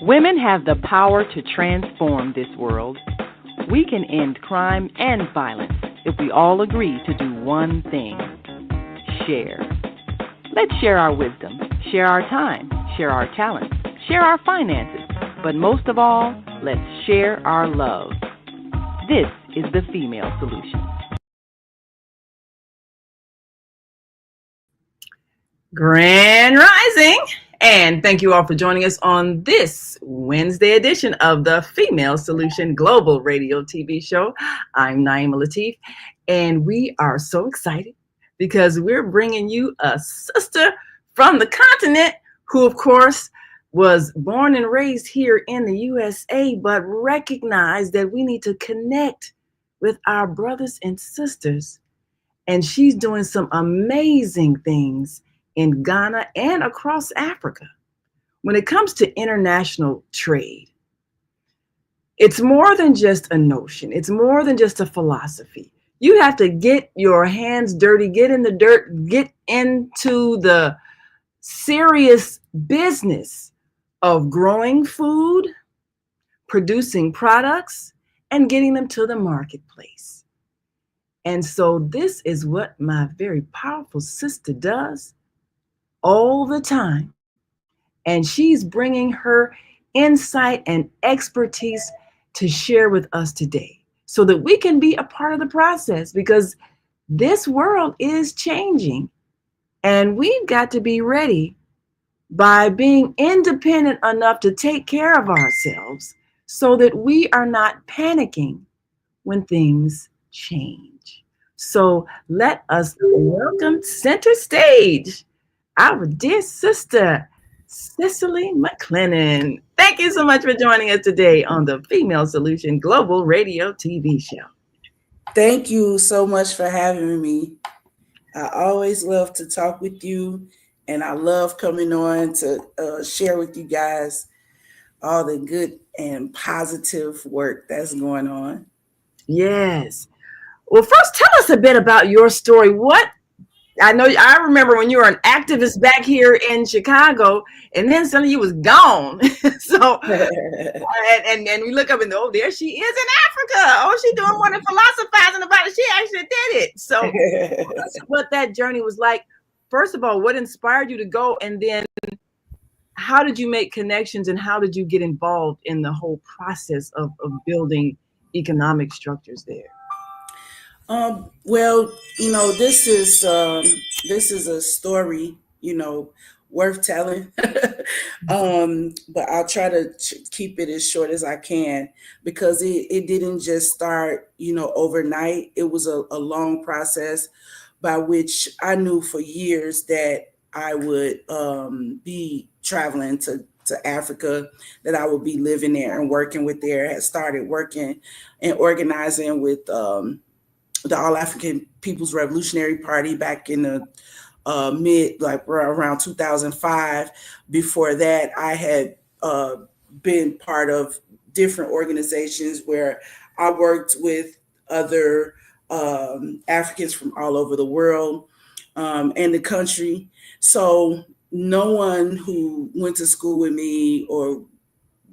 Women have the power to transform this world. We can end crime and violence if we all agree to do one thing: share. Let's share our wisdom, share our time, share our talents, share our finances, but most of all, let's share our love. This is the Female Solution. Grand Rising, and thank you all for joining us on this Wednesday edition of the Female Solution Global Radio TV show. I'm Naima Latif, and we are so excited because we're bringing you a sister from the continent who, of course, was born and raised here in the USA, but recognized that we need to connect with our brothers and sisters. And she's doing some amazing things in Ghana and across Africa. When it comes to international trade, it's more than just a notion. It's more than just a philosophy. You have to get your hands dirty, get in the dirt, get into the serious business of growing food, producing products, and getting them to the marketplace. And so this is what my very powerful sister does all the time. And she's bringing her insight and expertise to share with us today so that we can be a part of the process, because this world is changing and we've got to be ready by being independent enough to take care of ourselves so that we are not panicking when things change. So let us welcome center stage our dear sister, Cicely McClennon. Thank you so much for joining us today on the Female Solution Global Radio TV show. Thank you so much for having me. I always love to talk with you, and I love coming on to share with you guys all the good and positive work that's going on. Yes. Well, first, tell us a bit about your story. I remember when you were an activist back here in Chicago, and then suddenly you was gone. So, and we look up and there she is in Africa. Oh, she's doing one and philosophizing about it. She actually did it. So, that's what that journey was like. First of all, what inspired you to go, and then how did you make connections, and how did you get involved in the whole process of building economic structures there? Well, this is a story, worth telling. But I'll try to keep it as short as I can, because it didn't just start, overnight. It was a long process by which I knew for years that I would be traveling to Africa, that I would be living there and working with there. I had started working and organizing with the All African People's Revolutionary Party back in the around 2005. Before that, I had been part of different organizations where I worked with other Africans from all over the world and the country. So no one who went to school with me or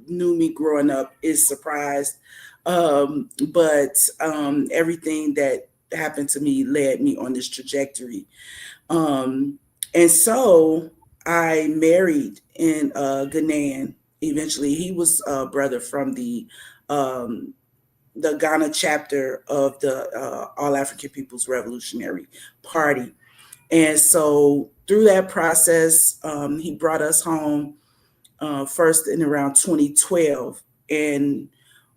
knew me growing up is surprised. But everything that happened to me led me on this trajectory. And so I married in Ghanaian. Eventually, he was a brother from the Ghana chapter of the All African People's Revolutionary Party. And so through that process, he brought us home first in around 2012. And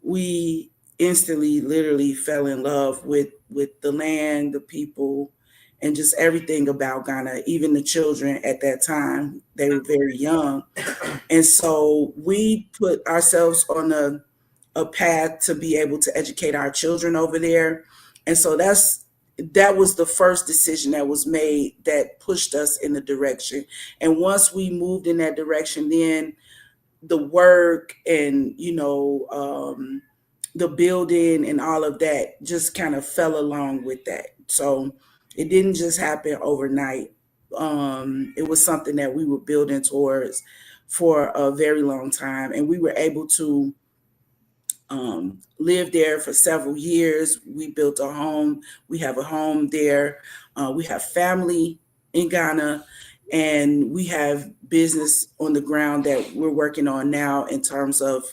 we instantly, literally fell in love with the land, the people, and just everything about Ghana. Even the children at that time, they were very young. And so we put ourselves on a path to be able to educate our children over there. And so that was the first decision that was made that pushed us in the direction. And once we moved in that direction, then the work and, the building and all of that just kind of fell along with that. So it didn't just happen overnight. It was something that we were building towards for a very long time, and we were able to live there for several years. We built a home. We have a home there. We have family in Ghana, and we have business on the ground that we're working on now in terms of,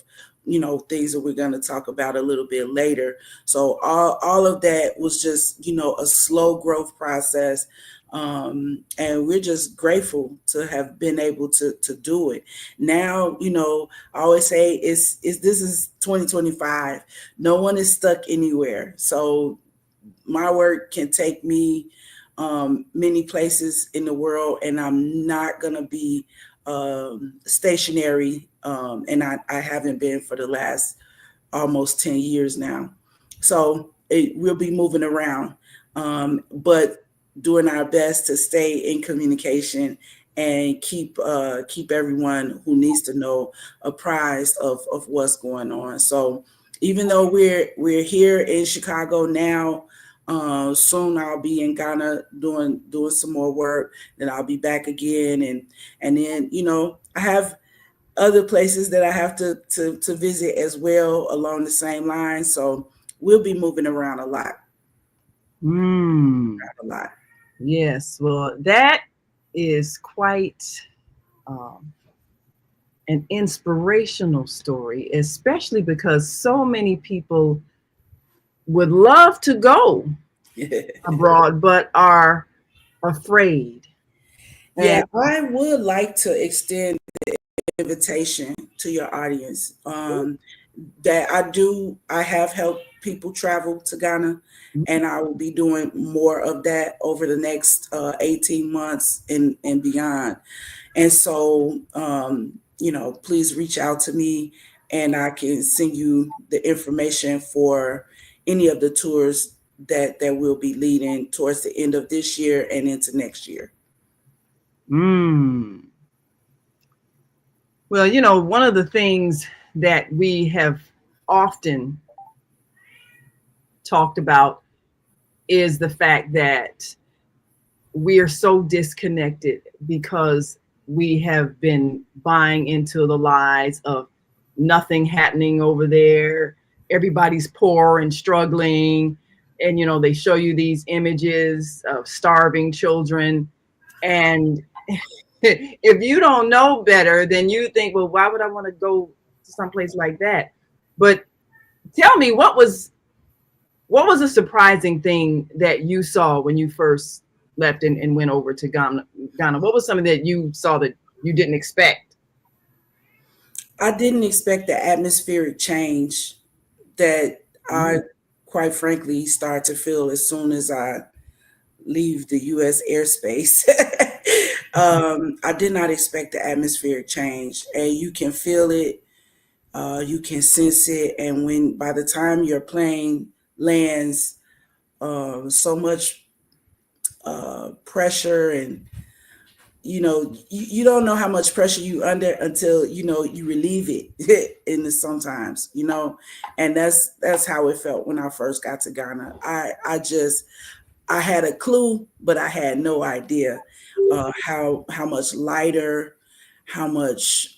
things that we're going to talk about a little bit later. So all of that was just, a slow growth process. And we're just grateful to have been able to do it. Now, I always say this is 2025. No one is stuck anywhere. So my work can take me many places in the world, and I'm not going to be stationary. And I haven't been for the last almost 10 years now. So we'll be moving around, but doing our best to stay in communication and keep everyone who needs to know apprised of what's going on. So even though we're here in Chicago now, soon I'll be in Ghana doing some more work. Then I'll be back again, and then I have other places that I have to visit as well along the same line. So we'll be moving around a lot. A lot. Yes, well, that is quite an inspirational story, especially because so many people would love to go abroad, but are afraid. Yeah, I would like to extend the invitation to your audience. That I have helped people travel to Ghana, and I will be doing more of that over the next 18 months and beyond. And so, please reach out to me, and I can send you the information for any of the tours that we'll be leading towards the end of this year and into next year. Well, one of the things that we have often talked about is the fact that we are so disconnected because we have been buying into the lies of nothing happening over there. Everybody's poor and struggling. And, they show you these images of starving children. And if you don't know better, then you think, well, why would I want to go to someplace like that? But tell me, what was a surprising thing that you saw when you first left and went over to Ghana? What was something that you saw that you didn't expect? I didn't expect the atmospheric change that I, quite frankly, start to feel as soon as I leave the U.S. airspace. I did not expect the atmospheric change, and you can feel it, you can sense it, and by the time your plane lands, so much pressure, and you don't know how much pressure you under until you relieve it in the sometimes, and that's how it felt when I first got to Ghana. I had a clue, but I had no idea how much lighter, how much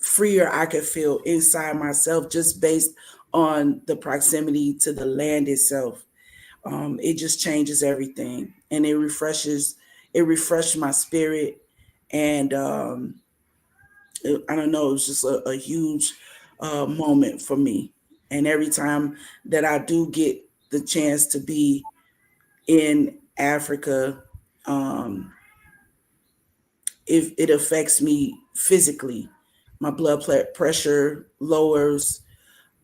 freer I could feel inside myself just based on the proximity to the land itself. It just changes everything, and it refreshed my spirit, and I don't know, it was just a huge moment for me. And every time that I do get the chance to be in Africa, it affects me physically. My blood pressure lowers.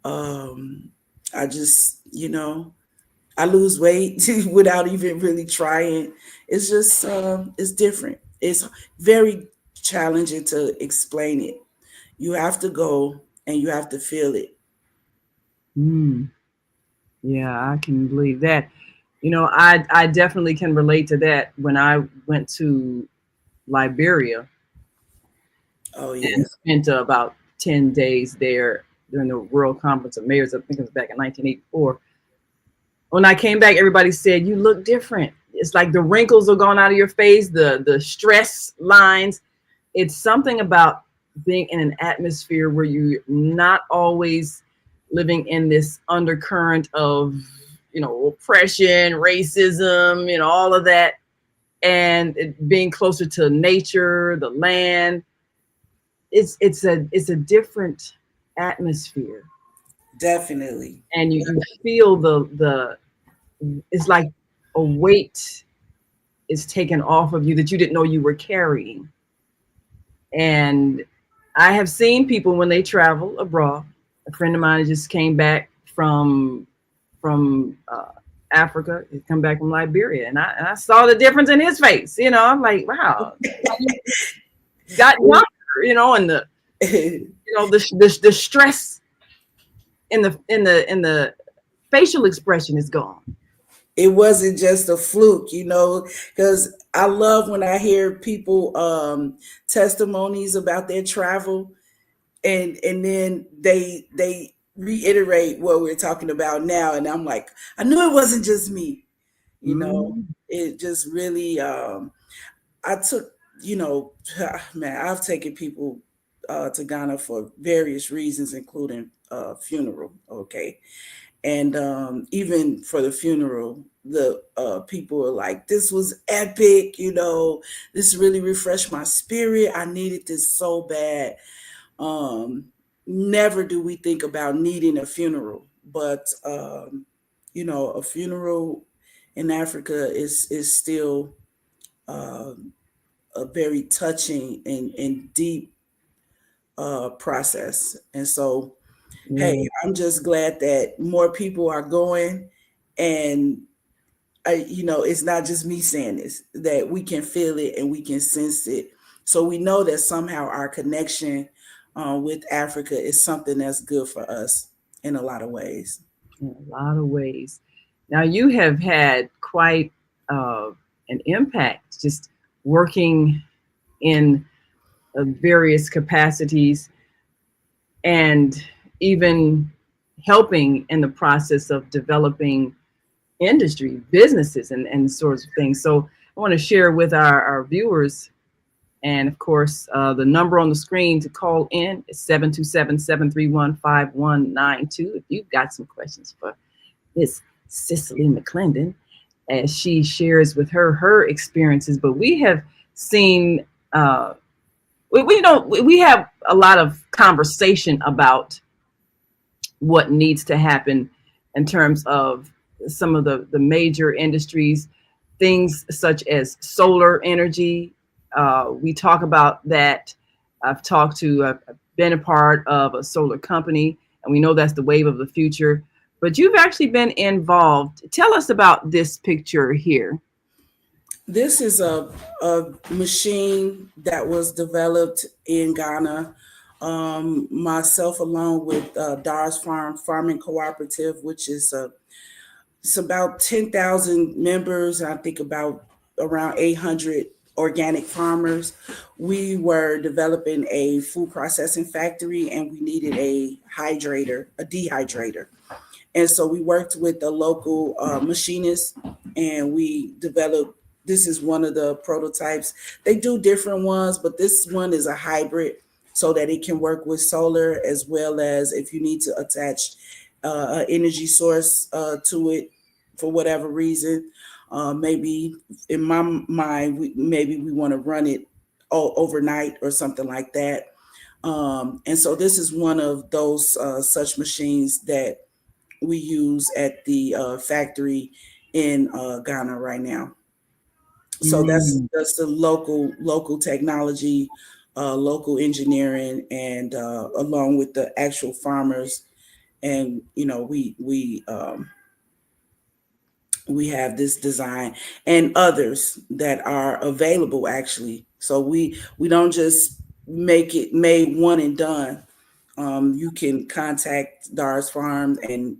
I just, I lose weight without even really trying. It's just, it's different. It's very challenging to explain it. You have to go and you have to feel it. Yeah, I can believe that. I definitely can relate to that. When I went to Liberia, and spent about 10 days there during the World Conference of Mayors. I think it was back in 1984. When I came back, everybody said, "You look different. it's like the wrinkles are gone out of your face, the stress lines. It's something about being in an atmosphere where you're not always living in this undercurrent of, oppression, racism, all of that, and being closer to nature, the land. It's a different atmosphere. Definitely. And you feel the it's like a weight is taken off of you that you didn't know you were carrying. And I have seen people when they travel abroad. A friend of mine just came back from Africa. He come back from Liberia, and I saw the difference in his face. I'm like, wow, got younger, and the the stress in the facial expression is gone. It wasn't just a fluke, because I love when I hear people testimonies about their travel, and then they reiterate what we're talking about now, and I'm like, I knew it wasn't just me. It just really I took, man, I've taken people to Ghana for various reasons, including funeral. Okay. And even for the funeral, the people were like, this was epic, this really refreshed my spirit. I needed this so bad. Never do we think about needing a funeral, but a funeral in Africa is still a very touching and deep process. And so, hey, I'm just glad that more people are going, and it's not just me saying this, that we can feel it and we can sense it. So we know that somehow our connection with Africa is something that's good for us in a lot of ways. In a lot of ways. Now, you have had quite an impact just working in various capacities, and even helping in the process of developing industry, businesses, and sorts of things. So I want to share with our viewers, and of course, the number on the screen to call in is 727-731-5192. If you've got some questions for Miss Cicely McClennon, as she shares with her experiences. But we have seen, we have a lot of conversation about what needs to happen in terms of some of the major industries, things such as solar energy. We talk about that. I've been a part of a solar company, and we know that's the wave of the future. But you've actually been involved. Tell us about this picture here. This is a machine that was developed in Ghana. Myself, along with Dar's Farming Cooperative, which is it's about 10,000 members, and I think about around 800 organic farmers. We were developing a food processing factory, and we needed a dehydrator. And so we worked with the local machinist, and we developed, this is one of the prototypes. They do different ones, but this one is a hybrid, so that it can work with solar, as well as if you need to attach an energy source to it for whatever reason. Maybe in my mind, maybe we want to run it overnight or something like that. And so this is one of those such machines that we use at the factory in Ghana right now. So that's the local technology, local engineering, and along with the actual farmers. And we have this design and others that are available, actually. So we don't just make it made one and done. You can contact Dar's Farm and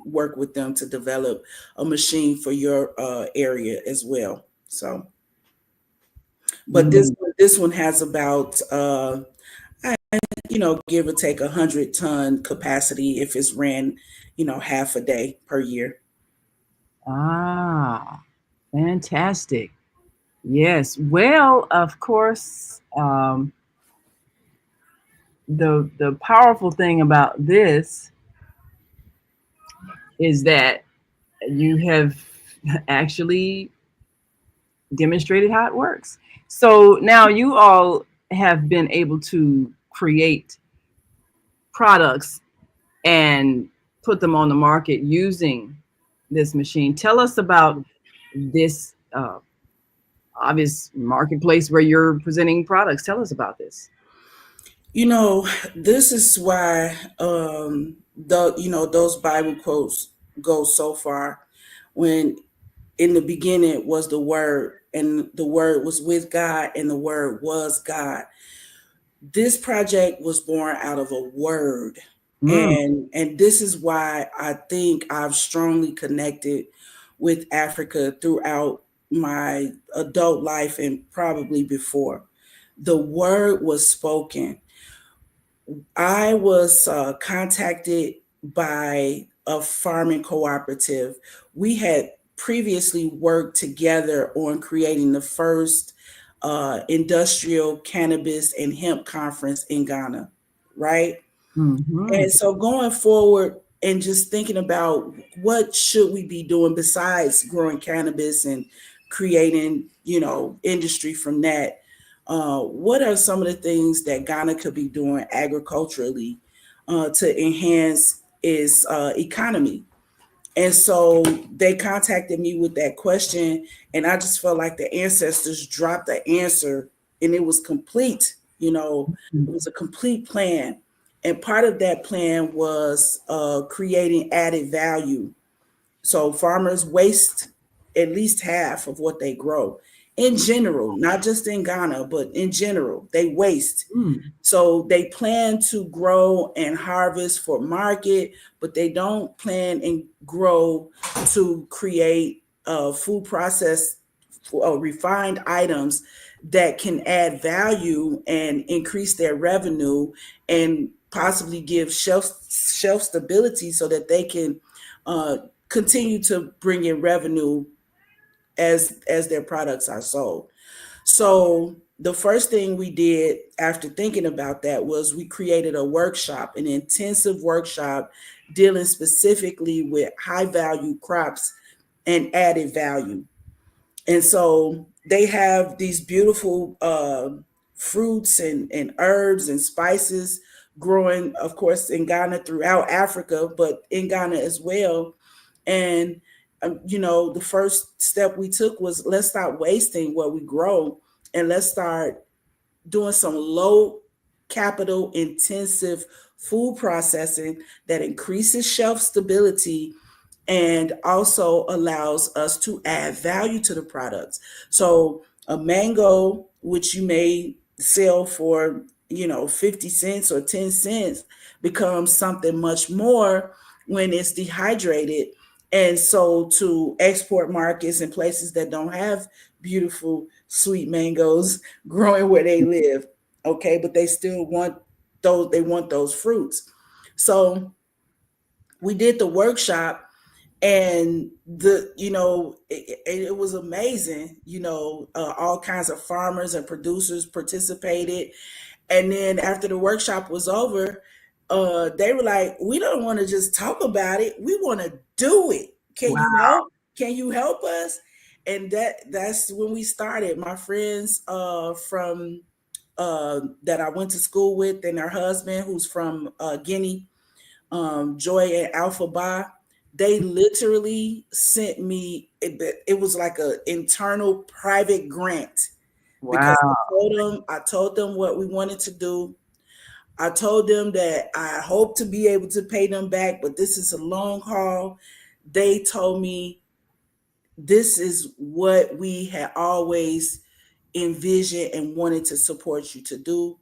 work with them to develop a machine for your area as well. So, but this one has about give or take 100-ton capacity if it's ran half a day per year. Ah, Fantastic. Yes. Well, of course, the powerful thing about this is that you have actually demonstrated how it works. So now you all have been able to create products and put them on the market using this machine. Tell us about this obvious marketplace where you're presenting products. Tell us about this. This is why those Bible quotes go so far. When in the beginning was the Word, and the Word was with God, and the Word was God. This project was born out of a word. Mm. And this is why I think I've strongly connected with Africa throughout my adult life and probably before. The word was spoken. I was contacted by a farming cooperative. We had previously worked together on creating the first industrial cannabis and hemp conference in Ghana, right? Mm-hmm. And so going forward and just thinking about what should we be doing besides growing cannabis and creating, industry from that. What are some of the things that Ghana could be doing agriculturally to enhance its economy? And so they contacted me with that question, and I just felt like the ancestors dropped the answer, and it was complete. It was a complete plan. And part of that plan was creating added value. So farmers waste at least half of what they grow in general, not just in Ghana, but in general, they waste. Mm. So they plan to grow and harvest for market, but they don't plan and grow to create food process refined items that can add value and increase their revenue and possibly give shelf stability so that they can uh, continue to bring in revenue as their products are sold. So the first thing we did after thinking about that was we created a workshop, an intensive workshop dealing specifically with high value crops and added value. And so they have these beautiful fruits and herbs and spices growing, of course, in Ghana, throughout Africa, but in Ghana as well. And the first step we took was, let's stop wasting what we grow, and let's start doing some low capital intensive food processing that increases shelf stability and also allows us to add value to the products. So a mango, which you may sell for, 50 cents or 10 cents, becomes something much more when it's dehydrated and sold to export markets and places that don't have beautiful sweet mangoes growing where they live. Okay, but they still want those fruits. So we did the workshop, and it was amazing. All kinds of farmers and producers participated, and then after the workshop was over, they were like, we don't want to just talk about it, we want to do it. Can you Wow. help us? And that's when we started. My friends from that I went to school with, and her husband, who's from Guinea, Joy and Alpha Ba, they literally sent me, it was like an internal private grant, because Wow. I told them what we wanted to do. I told them that I hope to be able to pay them back, but this is a long haul. They told me, this is what we had always envisioned and wanted to support you to do.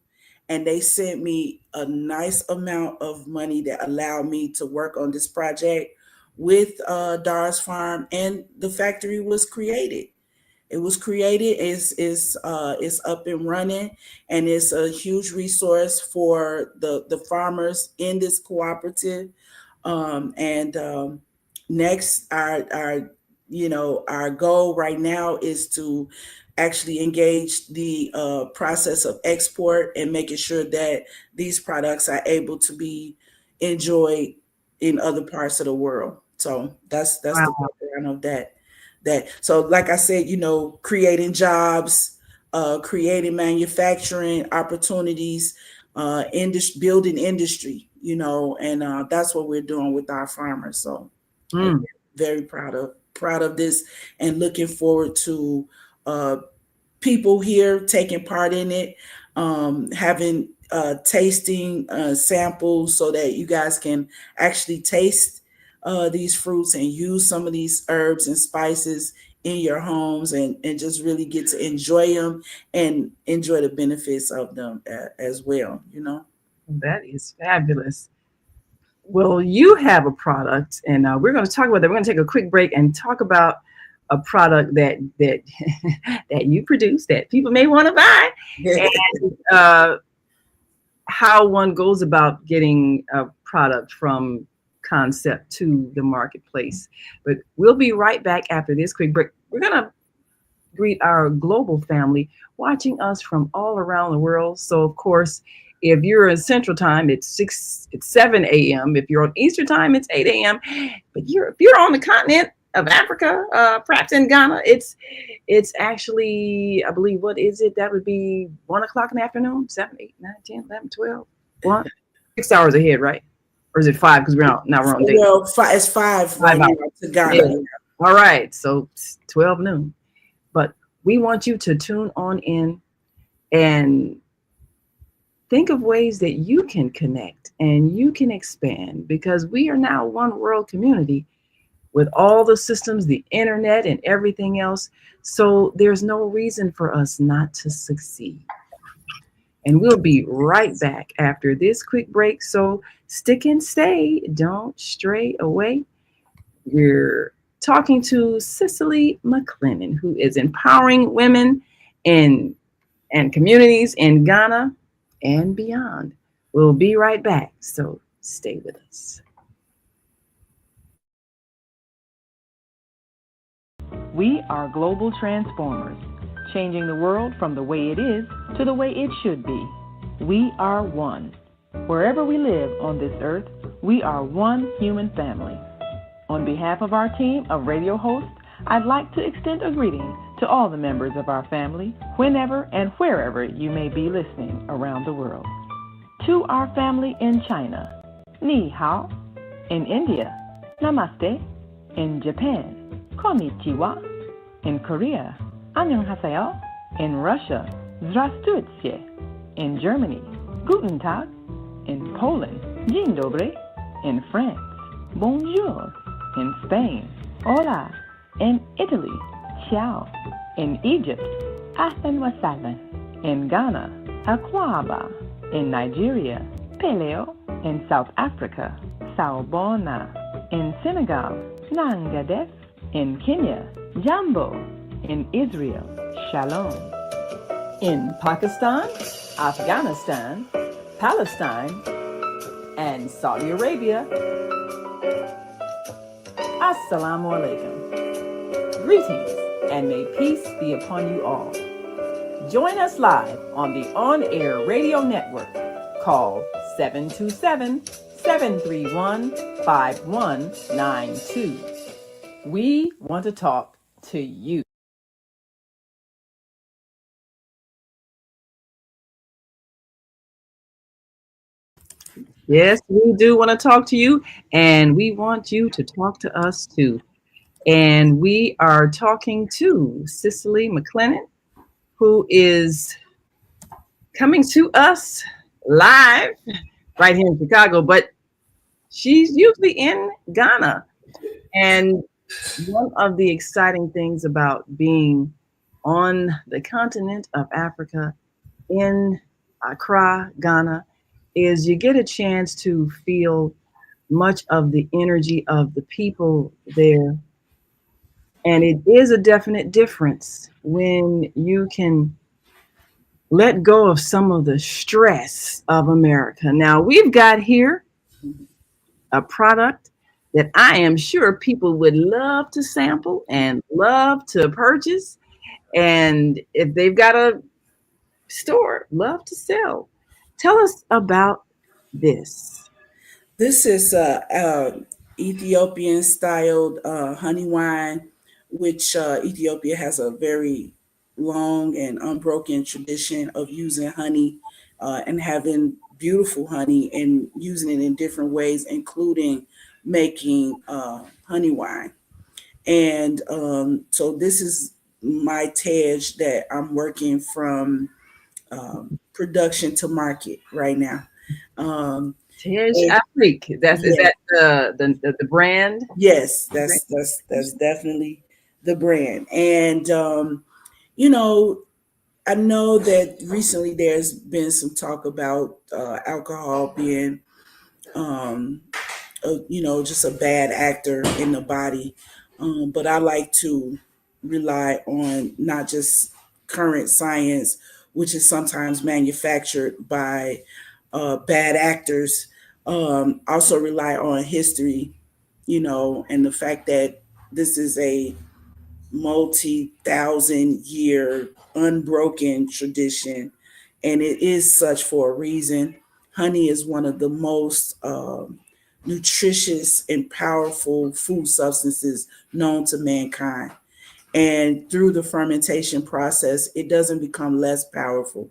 And they sent me a nice amount of money that allowed me to work on this project with Dar's Farm, and the factory was created. It was created, is up and running, and it's a huge resource for the farmers in this cooperative. And next, our Our goal right now is to actually engage the process of export and making sure that these products are able to be enjoyed in other parts of the world. So that's Wow. the background of that. So like I said, creating jobs, creating manufacturing opportunities, building industry, and that's what we're doing with our farmers. So very proud of this, and looking forward to people here taking part in it, having tasting samples so that you guys can actually taste these fruits and use some of these herbs and spices in your homes, and just really get to enjoy them and enjoy the benefits of them as well. That is fabulous. Well, you have a product, and we're going to talk about that. We're going to take a quick break and talk about a product that that you produce that people may want to buy, and how one goes about getting a product from concept to the marketplace. But we'll be right back after this quick break. We're going to greet our global family watching us from all around the world. So, of course, if you're in Central Time, it's 7 a.m. If you're on Eastern Time, it's 8 a.m. But if you're on the continent of Africa, perhaps in Ghana, it's actually, I believe, what is it? That would be 1 o'clock in the afternoon, 7, 8, 9, 10, 11, 12, 1, 6 hours ahead, right? Or is it 5? Because we're on day. Well, it's 5 right now to Ghana. Yeah. All right, so 12 noon. But we want you to tune on in and think of ways that you can connect and you can expand, because we are now one world community with all the systems, the internet and everything else. So there's no reason for us not to succeed. And we'll be right back after this quick break. So stick and stay, don't stray away. We're talking to Cicely McClennon, who is empowering women and communities in Ghana and beyond. We'll be right back, so stay with us. We are global transformers, changing the world from the way it is to the way it should be. We are one. Wherever we live on this earth, we are one human family. On behalf of our team of radio hosts, I'd like to extend a greeting to all the members of our family, whenever and wherever you may be listening around the world. To our family in China, Ni Hao. In India, Namaste. In Japan, Konnichiwa. In Korea, Annyeonghaseyo. In Russia, Здравствуйте. In Germany, Guten Tag. In Poland, Dzień dobry. In France, Bonjour. In Spain, Hola. In Italy, Ciao. In Egypt, Ahlan wa sahlan. In Ghana, Akwaba. In Nigeria, Peleo. In South Africa, Sawubona. In Senegal, Nangadef. In Kenya, Jambo. In Israel, Shalom. In Pakistan, Afghanistan, Palestine, and Saudi Arabia, Assalamu alaikum. Greetings, and may peace be upon you all. Join us live on the on-air radio network. Call 727-731-5192. We want to talk to you. Yes, we do want to talk to you, and we want you to talk to us too. And we are talking to Cicely McClennon, who is coming to us live right here in Chicago, but she's usually in Ghana. And one of the exciting things about being on the continent of Africa in Accra, Ghana, is you get a chance to feel much of the energy of the people there. And it is a definite difference when you can let go of some of the stress of America. Now, we've got here a product that I am sure people would love to sample and love to purchase. And if they've got a store, love to sell. Tell us about this. This is Ethiopian styled honey wine, which Ethiopia has a very long and unbroken tradition of using honey and having beautiful honey and using it in different ways, including making honey wine. And so this is my tej that I'm working from production to market right now. Um, Tej and Afrik. Is yeah, that the brand? yes, that's definitely the brand. And you know, I know that recently there's been some talk about alcohol being um, just a bad actor in the body. But I like to rely on not just current science, which is sometimes manufactured by bad actors. Also rely on history, and the fact that this is a multi-thousand year unbroken tradition, and it is such for a reason. Honey is one of the most nutritious and powerful food substances known to mankind, and through the fermentation process it doesn't become less powerful,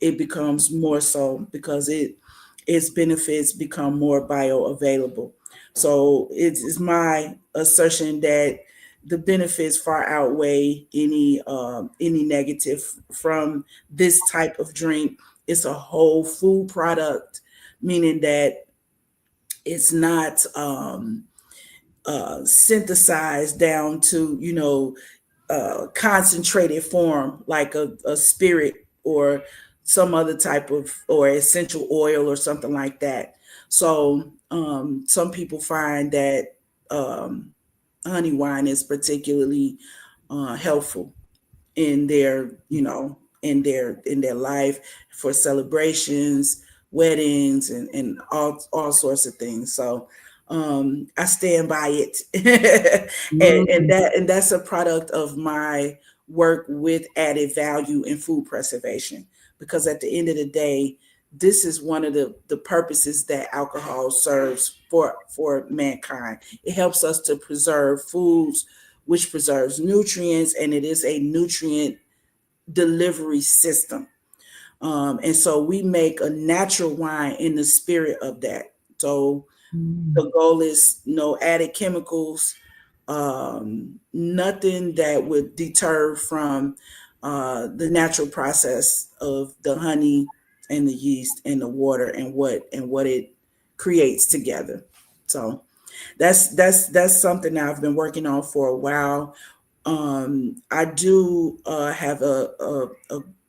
it becomes more so because its benefits become more bioavailable. So it's my assertion that the benefits far outweigh any negative from this type of drink. It's a whole food product, meaning that it's not synthesized down to concentrated form like a spirit or some other type of or essential oil or something like that. So some people find that honey wine is particularly helpful in their in their life for celebrations, weddings, and all sorts of things. So I stand by it. And that's a product of my work with added value in food preservation, because at the end of the day, this is one of the purposes that alcohol serves for mankind. It helps us to preserve foods, which preserves nutrients, and it is a nutrient delivery system. And so we make a natural wine in the spirit of that. So the goal is no added chemicals, nothing that would deter from the natural process of the honey and the yeast and the water and what it creates together. So that's something that I've been working on for a while. I do have a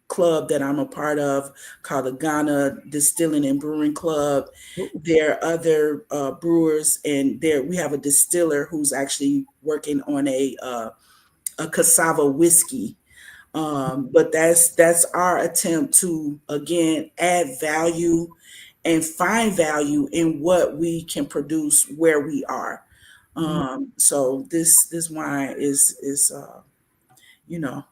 club that I'm a part of called the Ghana Distilling and Brewing Club. There are other brewers, and there we have a distiller who's actually working on a cassava whiskey. But that's our attempt to again add value and find value in what we can produce where we are. So this wine is you know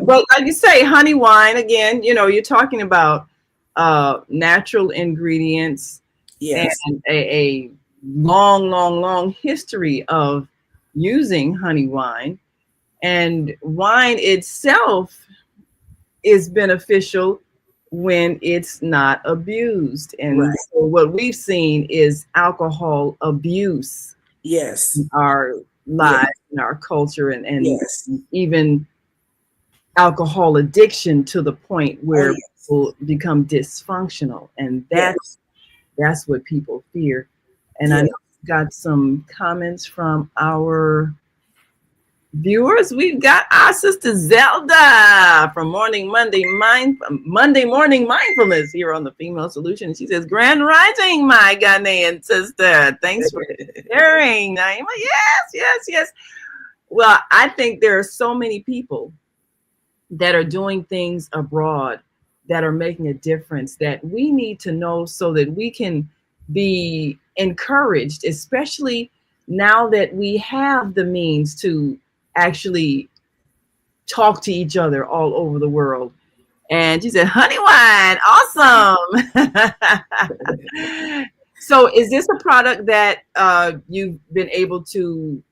Well, like you say, honey wine, again, you're talking about natural ingredients and yes, a long, long, long history of using honey wine. And wine itself is beneficial when it's not abused. And right, so what we've seen is alcohol abuse yes, in our yes, lives, in our culture, and yes, even alcohol addiction to the point oh where yes, people become dysfunctional. And yes, that's what people fear. And I know yes. we got some comments from our viewers. We've got our sister Zelda from Monday Morning Mindfulness here on the Female Solution. She says, "Grand Rising, my Ghanaian sister. Thanks for sharing, Naima." Yes, yes, yes. Well, I think there are so many people that are doing things abroad that are making a difference that we need to know so that we can be encouraged, especially now that we have the means to actually talk to each other all over the world. And she said, honey wine, awesome. So is this a product that you've been able to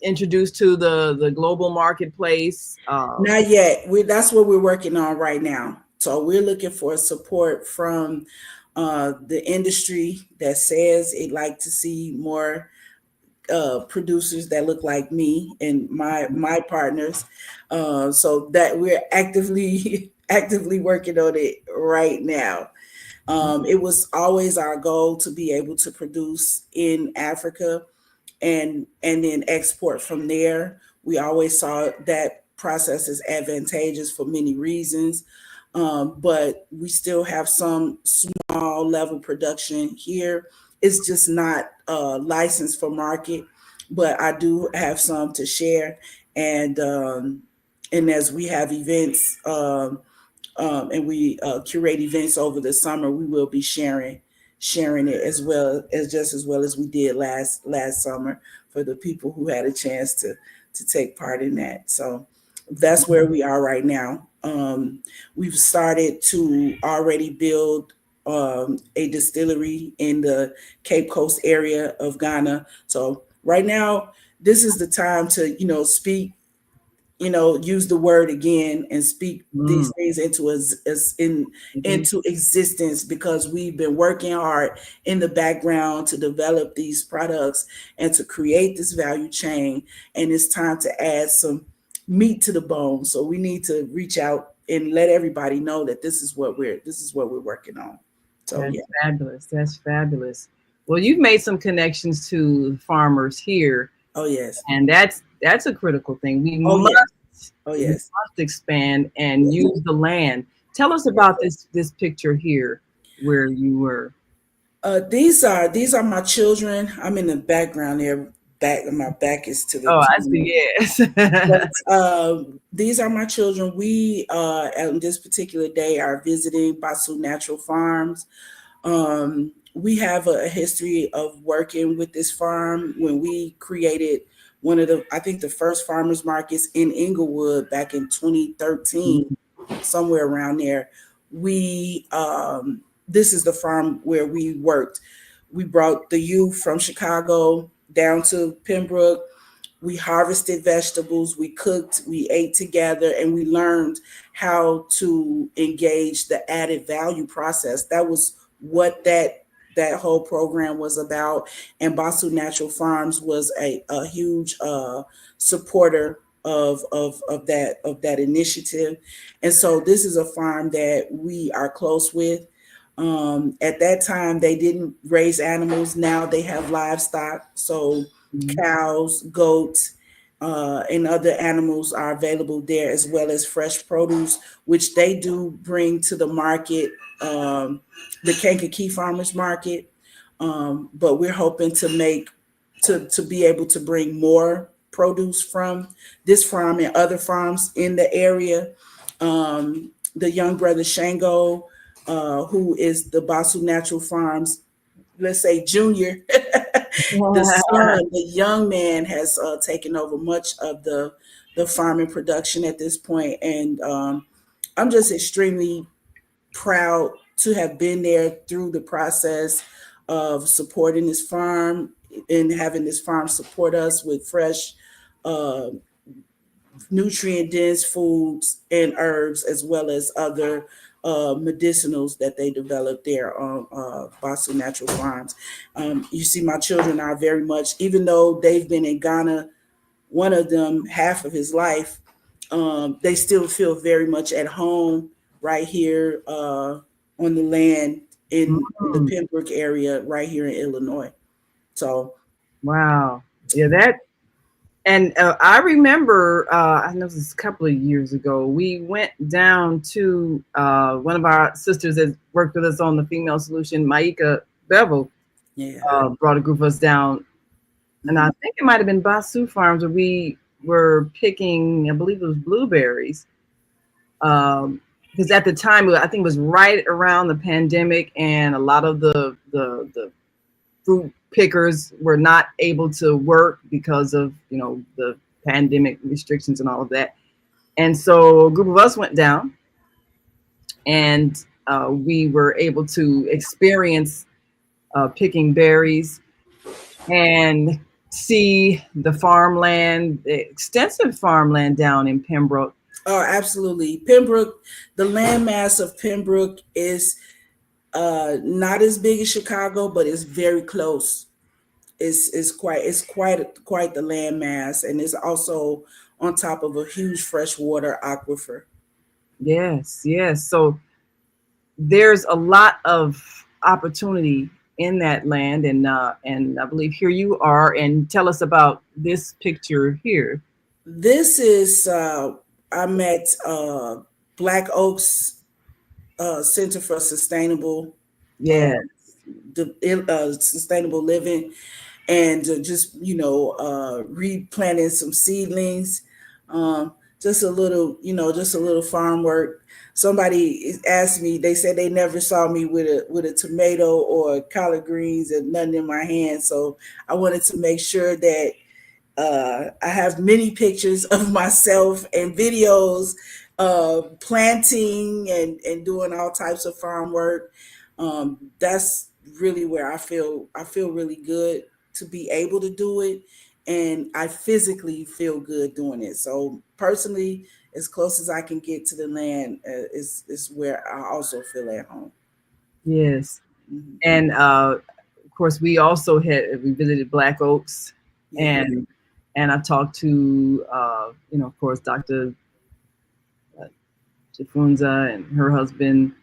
introduce to the global marketplace? Not yet. That's what we're working on right now. So we're looking for support from the industry that says it'd like to see more producers that look like me and my partners. So that we're actively working on it right now. It was always our goal to be able to produce in Africa and then export from there. We always saw that process as advantageous for many reasons. But we still have some small level production here. It's just not licensed for market, but I do have some to share. And as we have events and we curate events over the summer, we will be sharing it as well as we did last summer for the people who had a chance to take part in that. So that's where we are right now. We've started to already build a distillery in the Cape Coast area of Ghana. So right now, this is the time to, speak, use the word again and speak these things into existence, because we've been working hard in the background to develop these products and to create this value chain. And it's time to add some meat to the bone. So we need to reach out and let everybody know that this is what we're working on. So that's fabulous. That's fabulous. Well, you've made some connections to farmers here. Oh yes. And that's a critical thing. We must expand and use the land. Tell us about this picture here where you were. These are my children. I'm in the background there. My back is to the. Oh, I see. Yes. But, these are my children. We on this particular day are visiting Basu Natural Farms. We have a history of working with this farm. When we created one of the first farmers markets in Inglewood back in 2013, somewhere around there. This is the farm where we worked. We brought the youth from Chicago down to Pembroke. We harvested vegetables, we cooked, we ate together, and we learned how to engage the added value process. That was what that whole program was about. And Basu Natural Farms was a huge supporter of that initiative. And so this is a farm that we are close with. At that time, they didn't raise animals. Now they have livestock. So cows, goats, and other animals are available there, as well as fresh produce, which they do bring to the market, the Kankakee Farmers Market. But we're hoping to be able to bring more produce from this farm and other farms in the area. The young brother Shango, who is the Basu Natural Farms, let's say junior, the young man has taken over much of the farming production at this point. And I'm just extremely proud to have been there through the process of supporting this farm and having this farm support us with fresh, nutrient-dense foods and herbs, as well as other medicinals that they develop there on Basu Natural Farms. You see, my children are very much, even though they've been in Ghana, one of them half of his life, they still feel very much at home right here on the land in the Pembroke area, right here in Illinois. So, wow, yeah, and I remember, I know this was a couple of years ago, we went down to one of our sisters that worked with us on the Female Solution, Maika Bevel, brought a group of us down. And I think it might have been Basu Farms where we were picking, I believe it was blueberries. because at the time, I think it was right around the pandemic, and a lot of the fruit pickers were not able to work because of, you know, the pandemic restrictions and all of that. And so a group of us went down, and we were able to experience picking berries and see the farmland, the extensive farmland down in Pembroke. Oh, absolutely. Pembroke, the landmass of Pembroke is not as big as Chicago, but it's very close. It's quite the landmass, and it's also on top of a huge freshwater aquifer. Yes, yes. So there's a lot of opportunity in that land, and I believe here you are, and tell us about this picture here. This is I'm at Black Oaks Center for Sustainable Yeah. Sustainable Living, and just, you know, replanting some seedlings. Just a little, you know, just a little farm work. Somebody asked me, they said they never saw me with a tomato or collard greens and nothing in my hand. So I wanted to make sure that I have many pictures of myself and videos planting and doing all types of farm work. That's really where I feel really good to be able to do it, and I physically feel good doing it. So personally, as close as I can get to the land is where I also feel at home. Yes. Mm-hmm. And of course, we visited Black Oaks, Yeah. and I talked to you know, of course, Dr. Chifunza and her husband,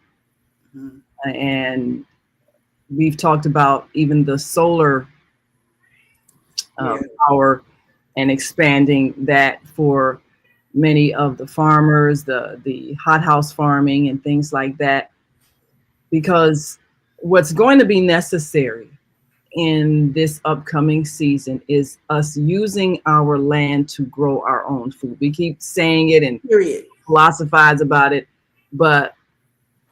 Mm-hmm. and we've talked about even the solar power and expanding that for many of the farmers, the hothouse farming and things like that, because what's going to be necessary in this upcoming season is us using our land to grow our own food. We keep saying it and philosophize about it, but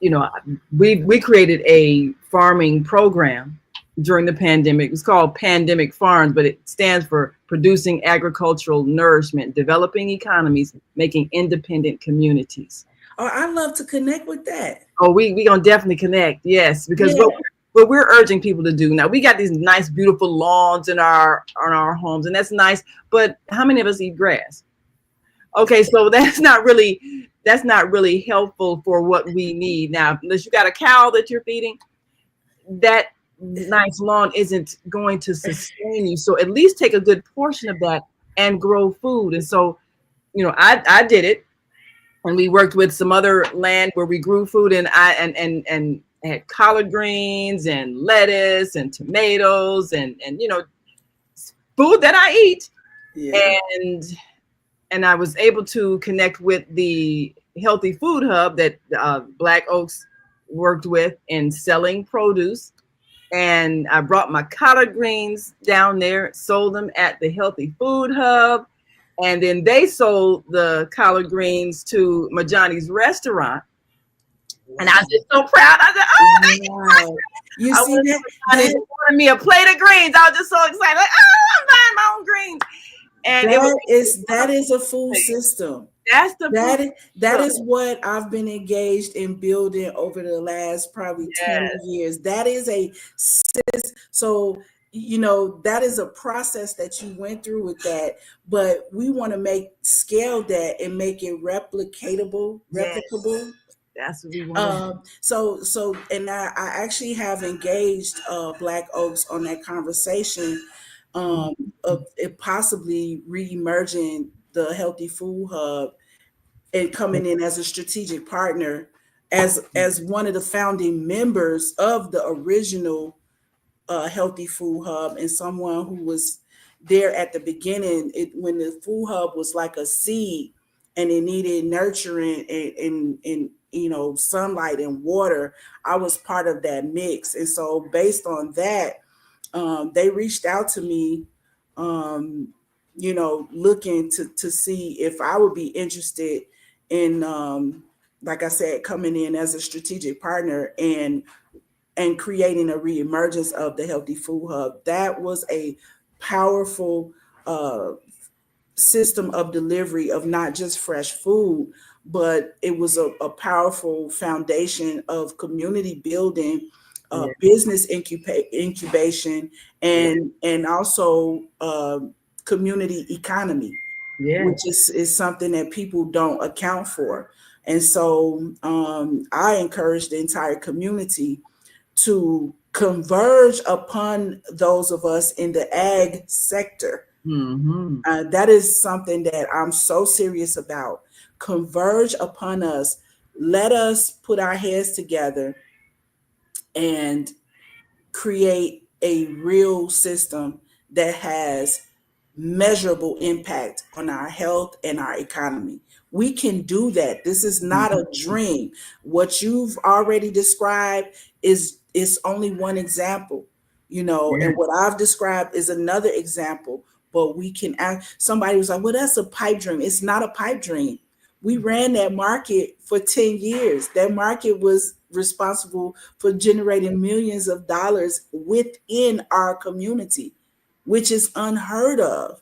you know, we created a farming program during the pandemic. It's called Pandemic Farms, but it stands for Producing Agricultural Nourishment, Developing Economies, Making Independent Communities. Oh, I'd love to connect with that. Oh, we gonna definitely connect, yes, because what we're urging people to do now, we got these nice, beautiful lawns in our homes, and that's nice. But how many of us eat grass? Okay, so that's not really helpful for what we need now. Unless you got a cow that you're feeding, that nice lawn isn't going to sustain you. So at least take a good portion of that and grow food. And so, you know, I did it, and we worked with some other land where we grew food, and I had collard greens and lettuce and tomatoes and you know, food that I eat. Yeah. And I was able to connect with the Healthy Food Hub that Black Oaks worked with in selling produce. And I brought my collard greens down there, sold them at the Healthy Food Hub. And then they sold the collard greens to Majani's restaurant. Wow. And I was just so proud. I said, oh, thank you. You see that? They wanted me a plate of greens. I was just so excited. Like, oh, I'm buying my own greens. And that is a food system. That is what I've been engaged in building over the last probably 20 years. That is a system. So, you know, that is a process that you went through with that, but we want to scale that and make it replicable. That's what we want. So and I actually have engaged Black Oaks on that conversation of it possibly re-emerging the Healthy Food Hub and coming in as a strategic partner, as one of the founding members of the original Healthy Food Hub, and someone who was there at the beginning when the Food Hub was like a seed and it needed nurturing and you know, sunlight and water. I was part of that mix, and so based on that, they reached out to me, you know, looking to see if I would be interested in, like I said, coming in as a strategic partner and creating a reemergence of the Healthy Food Hub. That was a powerful system of delivery of not just fresh food, but it was a powerful foundation of community building, business incubation, and also community economy, which is something that people don't account for. And so I encourage the entire community to converge upon those of us in the ag sector. That is something that I'm so serious about. Converge upon us. Let us put our heads together and create a real system that has measurable impact on our health and our economy. We can do that. This is not a dream. What you've already described is only one example, and what I've described is another example. But we can act. Somebody was like, well, that's a pipe dream. It's not a pipe dream. We ran that market for 10 years. That market was responsible for generating millions of dollars within our community, which is unheard of.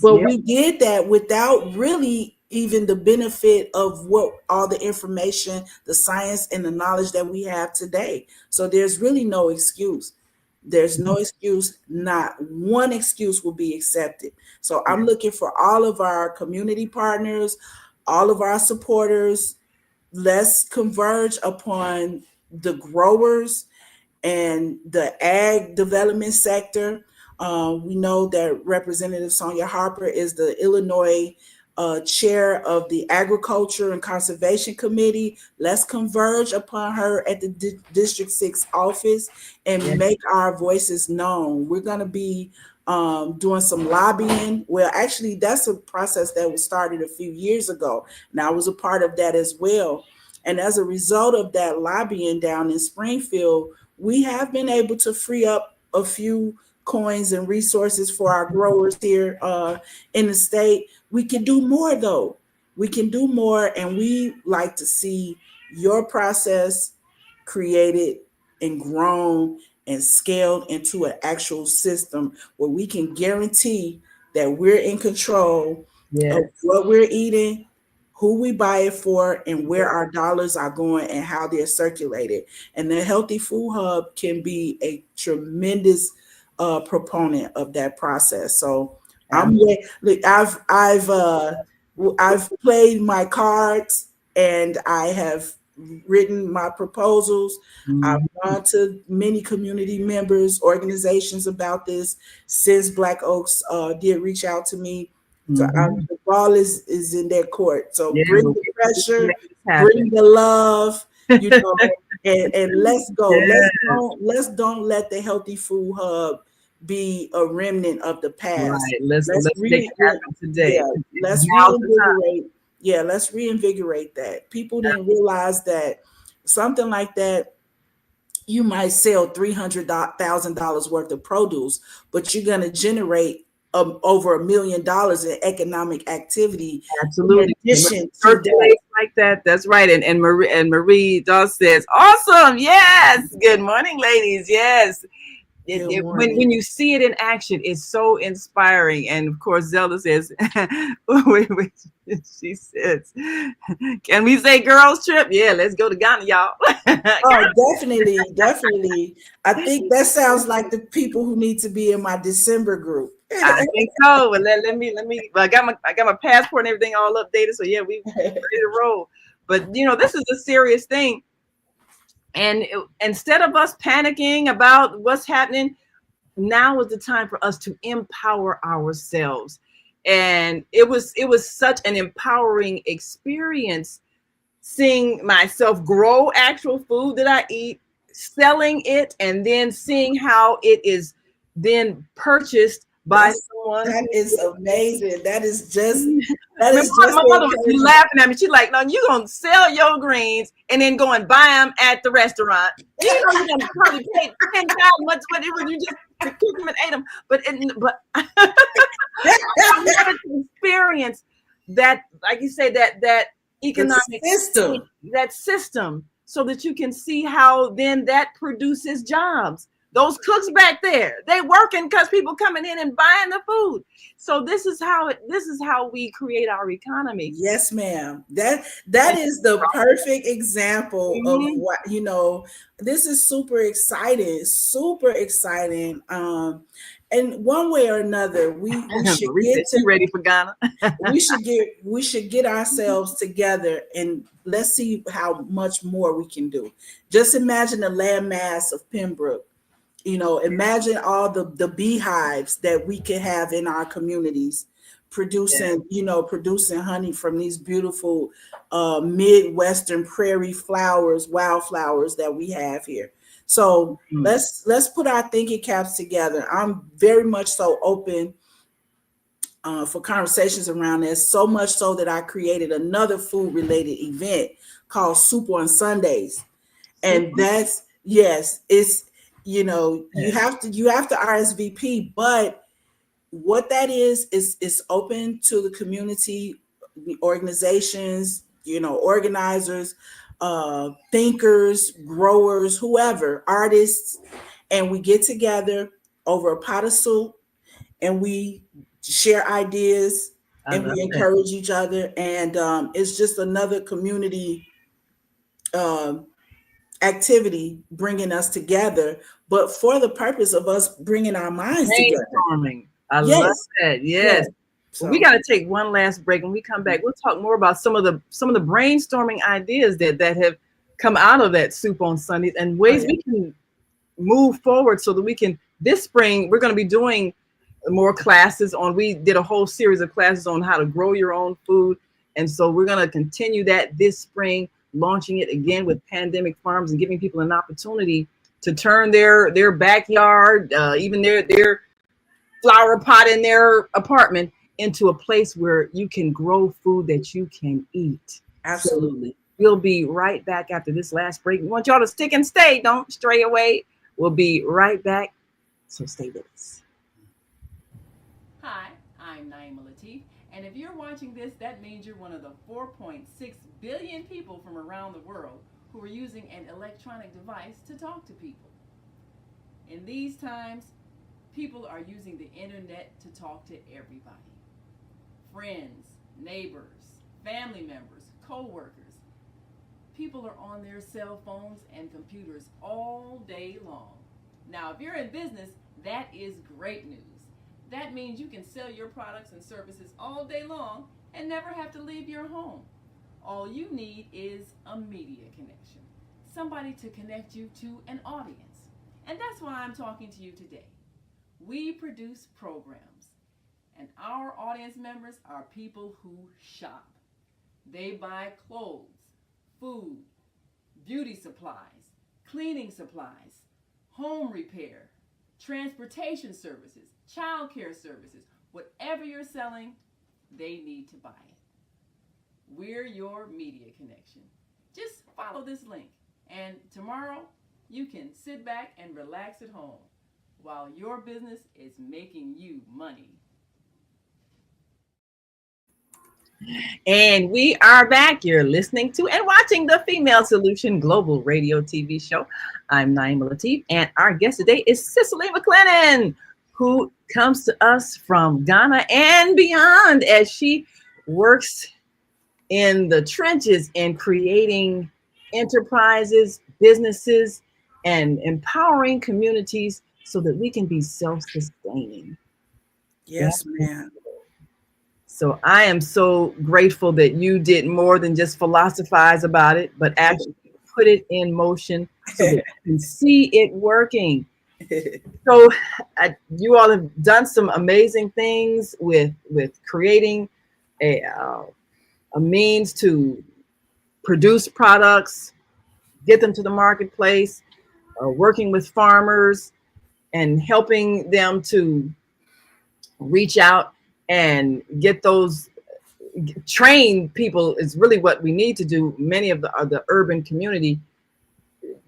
But we did that without really even the benefit of what all the information, the science, and the knowledge that we have today. So there's really no excuse. There's no excuse. Not one excuse will be accepted. So I'm looking for all of our community partners, all of our supporters. Let's converge upon the growers and the ag development sector. We know that Representative Sonia Harper is the Illinois chair of the Agriculture and Conservation Committee. Let's converge upon her at the District 6 office and make our voices known. We're going to be doing some lobbying. Well, actually, that's a process that was started a few years ago, and I was a part of that as well. And as a result of that lobbying down in Springfield, we have been able to free up a few coins and resources for our growers here in the state. We can do more, though. We can do more, and we like to see your process created and grown and scaled into an actual system where we can guarantee that we're in control of what we're eating, who we buy it for, and where our dollars are going and how they're circulated. And the Healthy Food Hub can be a tremendous proponent of that process. So I've played my cards and I have written my proposals. I've gone to many community members, organizations about this since Black Oaks did reach out to me. So the ball is in their court. So bring the pressure, bring the love, and let's go. Let's don't let the Healthy Food Hub be a remnant of the past. Right. Let's make it happen today. Let's reinvigorate. Let's reinvigorate that. People didn't realize that something like that, you might sell $300,000 worth of produce, but you're going to generate over $1 million in economic activity. Absolutely. In addition to that. Like that. That's right. And Marie Dawes says, awesome. Yes. Good morning, ladies. Yes. When you see it in action, it's so inspiring. And of course, Zelda says, she says, can we say girls trip? Yeah, let's go to Ghana, y'all. Oh, definitely. I think that sounds like the people who need to be in my December group. I think so. Well, let me. I got my passport and everything all updated. So yeah, we ready to roll. But this is a serious thing. And instead of us panicking about what's happening, now is the time for us to empower ourselves. And it was such an empowering experience seeing myself grow actual food that I eat, selling it, and then seeing how it is then purchased by someone. That is amazing. That is just my mother was laughing at me. She's like, no, you're going to sell your greens and then go and buy them at the restaurant. You're going to probably pay 10 times much what it was. You just cooked them and ate them. But experience that, like you say, that economic system. that system, so that you can see how then that produces jobs. Those cooks back there, they working because people coming in and buying the food. So this is how we create our economy. Yes, ma'am. That is the perfect example of what, this is super exciting, super exciting. And one way or another, we should get to ready for Ghana. we should get ourselves together, and let's see how much more we can do. Just imagine the landmass of Pembroke. Imagine all the beehives that we can have in our communities, producing honey from these beautiful Midwestern prairie flowers, wildflowers that we have here. So let's put our thinking caps together. I'm very much so open for conversations around this, so much so that I created another food related event called Soup on Sundays. And that's, yes, it's, you have to RSVP, but what that is open to the community, organizations, organizers, thinkers, growers, whoever, artists, and we get together over a pot of soup and we share ideas and we encourage each other. And it's just another community activity bringing us together, but for the purpose of us bringing our minds together. I love that. Yes. So, well, we got to take one last break. When we come back, we'll talk more about some of the brainstorming ideas that have come out of that Soup on Sundays and ways we can move forward so that we can. This spring, we're going to be doing more classes on. We did a whole series of classes on how to grow your own food, and so we're going to continue that this spring, launching it again with Pandemic Farms and giving people an opportunity to turn their backyard, even their flower pot in their apartment, into a place where you can grow food that you can eat. Absolutely. So we'll be right back after this last break. We want y'all to stick and stay. Don't stray away. We'll be right back. So stay with us. Hi, I'm Naima Latif. And if you're watching this, that means you're one of the 4.6 billion people from around the world who are using an electronic device to talk to people. In these times, people are using the internet to talk to everybody. Friends, neighbors, family members, co-workers. People are on their cell phones and computers all day long. Now, if you're in business, that is great news. That means you can sell your products and services all day long and never have to leave your home. All you need is a media connection, somebody to connect you to an audience. And that's why I'm talking to you today. We produce programs, and our audience members are people who shop. They buy clothes, food, beauty supplies, cleaning supplies, home repair, transportation services, child care services. Whatever you're selling, they need to buy it. We're your media connection. Just follow this link, and tomorrow you can sit back and relax at home while your business is making you money. And we are back. You're listening to and watching the Female Solution Global Radio TV show. I'm Naima Latif, and our guest today is Cicely McClennon, who comes to us from Ghana and beyond as she works in the trenches in creating enterprises, businesses, and empowering communities so that we can be self-sustaining. Yes, ma'am. So I am so grateful that you did more than just philosophize about it, but actually put it in motion so that you can see it working. So you all have done some amazing things with creating a means to produce products, get them to the marketplace, working with farmers and helping them to reach out and get those, train people is really what we need to do. Many of the urban community,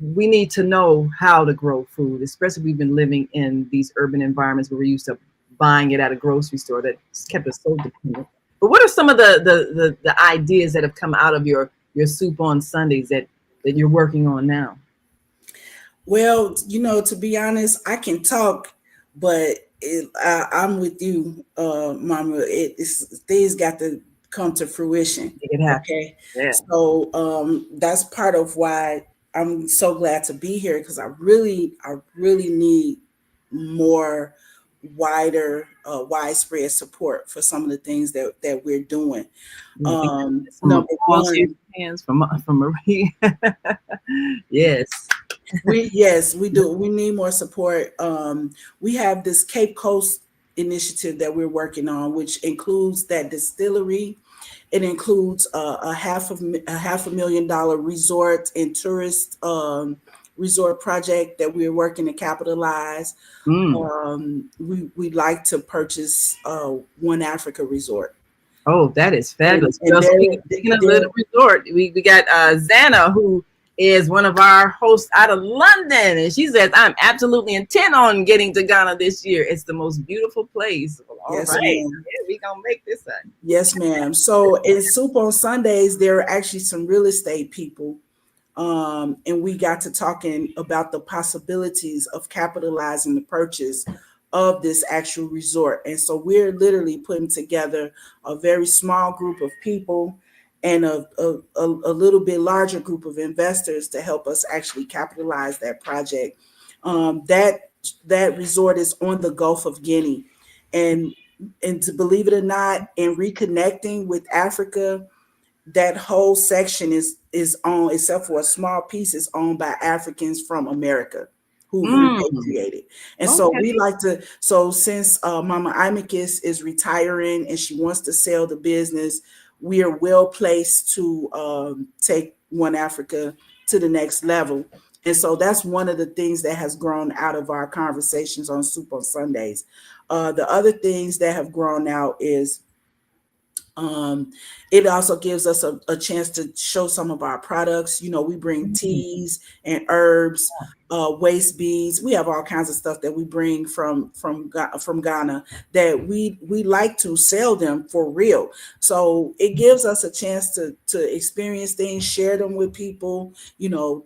we need to know how to grow food, especially we've been living in these urban environments where we're used to buying it at a grocery store that's kept us so dependent. But what are some of the ideas that have come out of your Soup on Sundays that you're working on now? Well, to be honest, I can talk, but I'm with you, Mama. Things got to come to fruition. Okay, yeah. So that's part of why I'm so glad to be here, because I really need more widespread support for some of the things that we're doing. Number one, hands from Marie. Yes. we do. We need more support. We have this Cape Coast initiative that we're working on, which includes that distillery. It includes a $500,000 resort and tourist resort project that we're working to capitalize. We'd like to purchase One Africa Resort. Oh, that is fabulous. Speaking of the resort, we got Zana, who is one of our hosts out of London, and she says, I'm absolutely intent on getting to Ghana this year. It's the most beautiful place. Well, all yes, right. Ma'am. Yeah, we gonna make this one. Yes, ma'am. So in Soup on Sundays, there are actually some real estate people, and we got to talking about the possibilities of capitalizing the purchase of this actual resort. And so we're literally putting together a very small group of people and a little bit larger group of investors to help us actually capitalize that project. That resort is on the Gulf of Guinea, and to believe it or not, in reconnecting with Africa, that whole section is owned, except for a small piece, is owned by Africans from America who repatriated. And so we like to, since Mama ImageMakers is retiring and she wants to sell the business, we are well placed to take One Africa to the next level. And so that's one of the things that has grown out of our conversations on Soup on Sundays. The other things that have grown out is it also gives us a chance to show some of our products. We bring teas and herbs, waste beads. We have all kinds of stuff that we bring from Ghana that we like to sell them for real. So it gives us a chance to experience things, share them with people,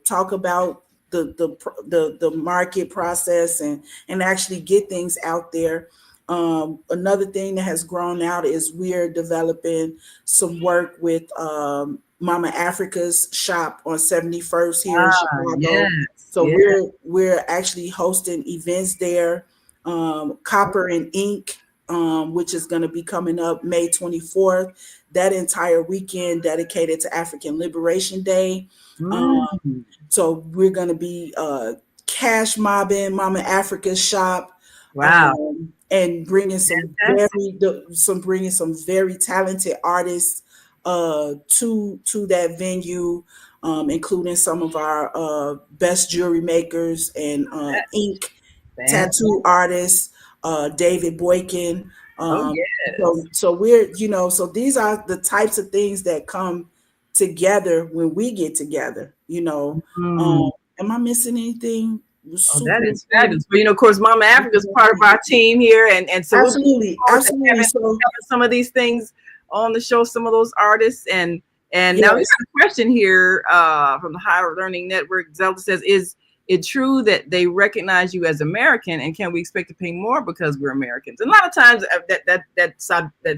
talk about the market process and actually get things out there. Another thing that has grown out is we're developing some work with Mama Africa's shop on 71st here in Chicago. Yes, so we're actually hosting events there. Copper and Ink, which is going to be coming up May 24th. That entire weekend dedicated to African Liberation Day. So we're going to be cash mobbing Mama Africa's shop. Wow. And bringing some very talented artists to that venue, including some of our best jewelry makers and ink tattoo artists, David Boykin. So we're so these are the types of things that come together when we get together. Am I missing anything? That is fabulous. But of course, Mama Africa is part of our team here, and so absolutely. So some of these things on the show, some of those artists, and now we have a question here from the Higher Learning Network. Zelda says, "Is it true that they recognize you as American, and can we expect to pay more because we're Americans?" And a lot of times that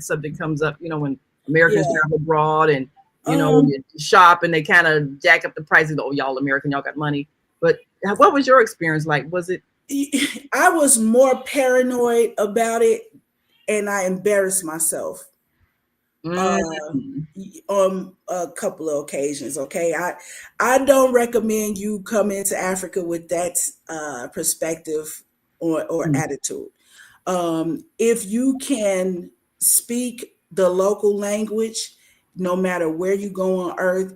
subject comes up, when Americans travel abroad and you shop and they kind of jack up the prices. Oh, y'all American, y'all got money, but what was your experience like? Was it? I was more paranoid about it, and I embarrassed myself on a couple of occasions. Okay, I don't recommend you come into Africa with that perspective or attitude. If you can speak the local language, no matter where you go on earth,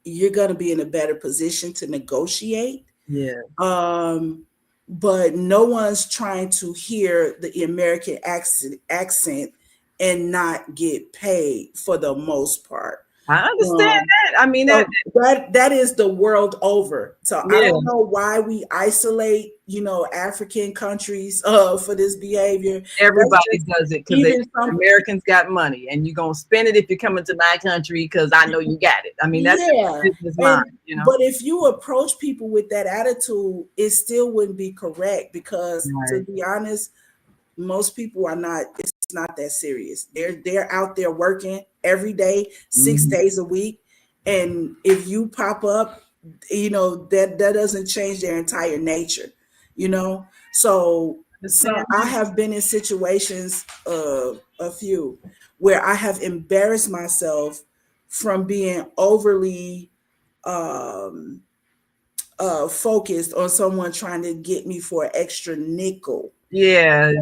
you're going to be in a better position to negotiate. Yeah. But no one's trying to hear the American accent and not get paid for the most part. I understand that. I mean, so that is the world over. So I yeah. don't know why we isolate, African countries for this behavior. Everybody does it because even some Americans got money, and you're gonna spend it if you come into my country because I know you got it. I mean, that's the business mind, But if you approach people with that attitude, it still wouldn't be correct because, to be honest, most people are not. It's not that serious. They're out there working every day, 6 days a week, and if you pop up, that doesn't change their entire nature. So I have been in situations, a few, where I have embarrassed myself from being overly focused on someone trying to get me for an extra nickel. Yeah.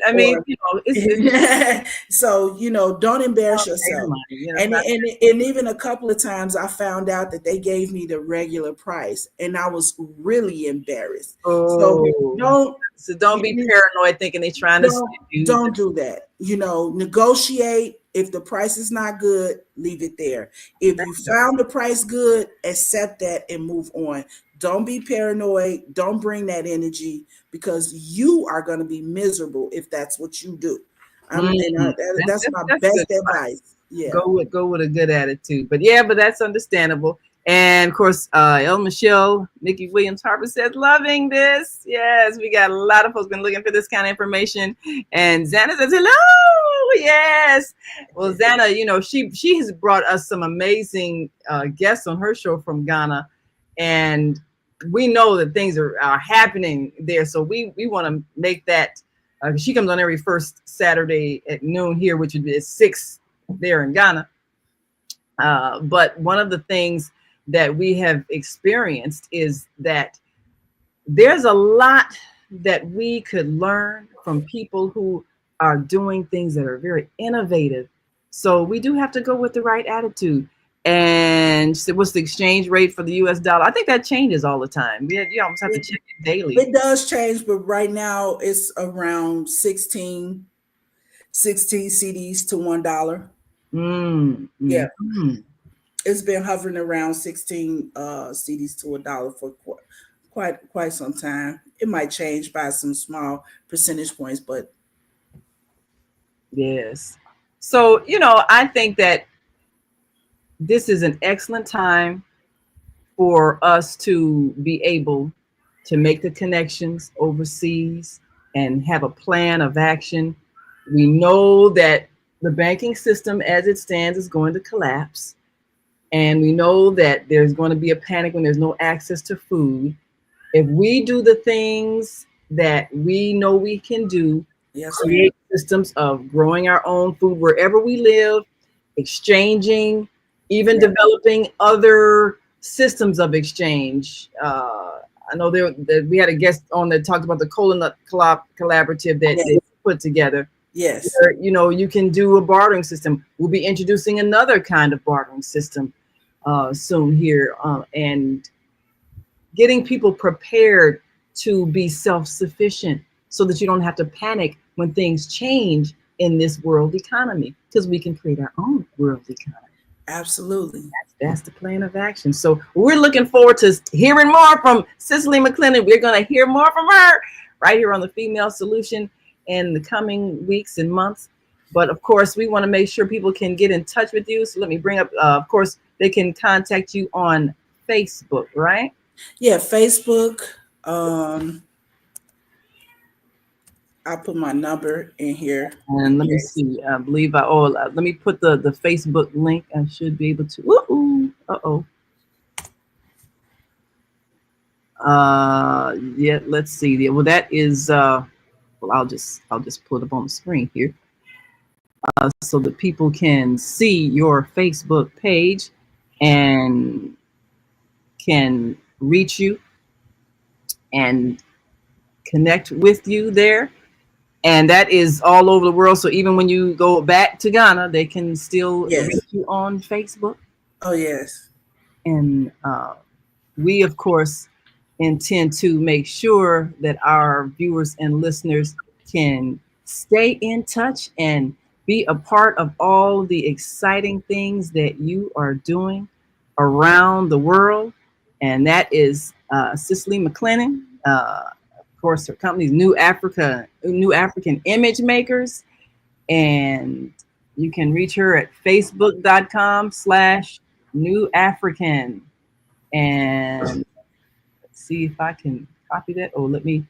I mean, it's so don't embarrass yourself. And even a couple of times I found out that they gave me the regular price, and I was really embarrassed. So don't be paranoid thinking they're trying to. Don't do that. Negotiate. If the price is not good, leave it there. If you found the price good, accept that and move on. Don't be paranoid. Don't bring that energy, because you are going to be miserable if that's what you do. That's my best advice. Yeah. Go with a good attitude. But that's understandable. And of course, El Michelle, Nikki Williams Harper says, loving this. Yes, we got a lot of folks been looking for this kind of information. And Xana says, hello. Yes. Well, Xana, she has brought us some amazing guests on her show from Ghana. And we know that things are happening there. So we want to make that. She comes on every first Saturday at noon here, which would be at 6 there in Ghana. But one of the things that we have experienced is that there's a lot that we could learn from people who are doing things that are very innovative. So we do have to go with the right attitude. And what's the exchange rate for the US dollar? I think that changes all the time. You almost have to check it daily. It does change, but right now it's around 16 cedis to $1. Yeah. It's been hovering around 16 cedis to $1 for quite some time. It might change by some small percentage points, but yes. So, I think that this is an excellent time for us to be able to make the connections overseas and have a plan of action. We know that the banking system as it stands is going to collapse. And we know that there's going to be a panic when there's no access to food. If we do the things that we know we can do, create systems of growing our own food wherever we live, exchanging, even developing other systems of exchange. I know we had a guest on that talked about the Cola Nut Collaborative that they put together. Yes. Where, you can do a bartering system. We'll be introducing another kind of bartering system soon here, and getting people prepared to be self-sufficient so that you don't have to panic when things change in this world economy, because we can create our own world economy. Absolutely. That's the plan of action. So we're looking forward to hearing more from Cicely McClennon. We're going to hear more from her right here on the Female Solution in the coming weeks and months. But of course, we want to make sure people can get in touch with you. So let me bring up, of course, they can contact you on Facebook, right? Yeah, Facebook. I'll put my number in here. And let me see. I believe let me put the Facebook link. I should be able to. Yeah, let's see. Well, that is I'll just put it up on the screen here. So that people can see your Facebook page and can reach you and connect with you there. And that is all over the world. So even when you go back to Ghana, they can still reach you on Facebook. Oh, yes. And we, of course, intend to make sure that our viewers and listeners can stay in touch and be a part of all the exciting things that you are doing around the world. And that is Cicely McClennon. Of course, her company's New African ImageMakers. And you can reach her at facebook.com/newafrican. And let's see if I can copy that. Oh, let me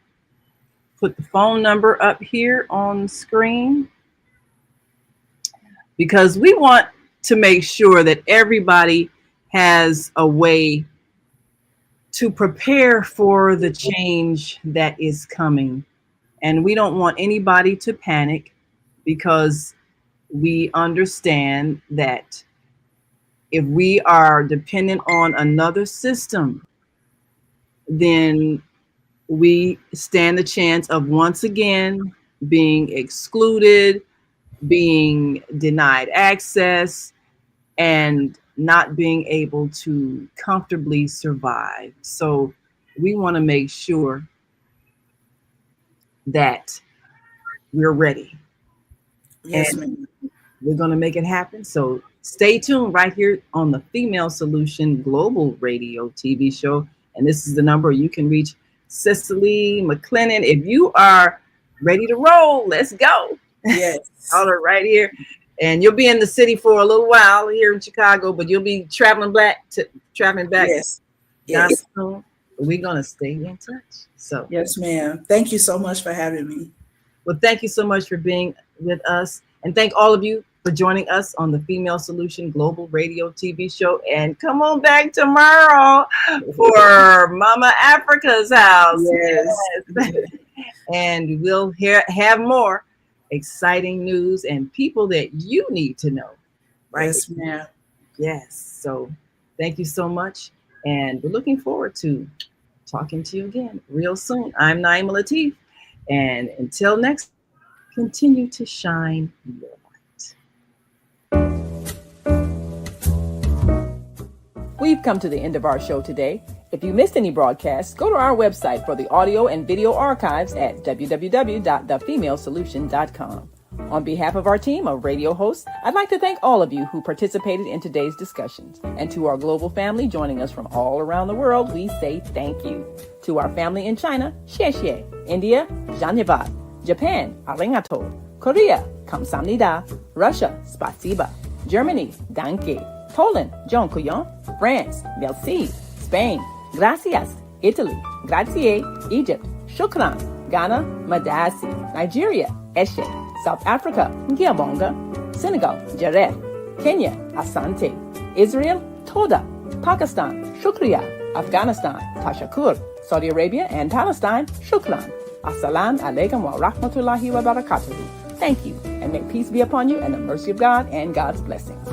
put the phone number up here on the screen, because we want to make sure that everybody has a way to prepare for the change that is coming. And we don't want anybody to panic, because we understand that if we are dependent on another system, then we stand the chance of once again being excluded, being denied access, and not being able to comfortably survive. So we want to make sure that we're ready. Yes, and ma'am. we're going to make it happen. So stay tuned right here on the Female Solution Global Radio TV show. And this is the number you can reach Cicely McClennon. If you are ready to roll, let's go. Yes. Call her right here. And you'll be in the city for a little while here in Chicago, but you'll be traveling back. Yes. Yes. Soon. We're going to stay in touch. So Yes, ma'am. Thank you so much for having me. well, thank you so much for being with us. And thank all of you for joining us on the Female Solution Global Radio TV show. And come on back tomorrow for Mama Africa's house. Yes. And we'll have more exciting news and people that you need to know. Right? Yes, ma'am. Yes. So thank you so much. And we're looking forward to talking to you again real soon. I'm Naima Latif. And until next, continue to shine your light. We've come to the end of our show today. If you missed any broadcasts, go to our website for the audio and video archives at www.thefemalesolution.com. On behalf of our team of radio hosts, I'd like to thank all of you who participated in today's discussions. And to our global family joining us from all around the world, we say thank you. To our family in China, xie xie. India, Dhanyavad. Japan, arigato. Korea, kamsamnida. Russia, spasiba. Germany, danke. Poland, dziękuję. France, merci. Spain, gracias. Italy, grazie. Egypt, shukran. Ghana, madasi. Nigeria, eshe. South Africa, Ngiyabonga. Senegal, Jaref. Kenya, Asante. Israel, Toda. Pakistan, Shukriya. Afghanistan, Tashakur. Saudi Arabia and Palestine, Shukran. Assalamu alaikum wa rahmatullahi wa barakatuhu. Thank you, and may peace be upon you and the mercy of God and God's blessings.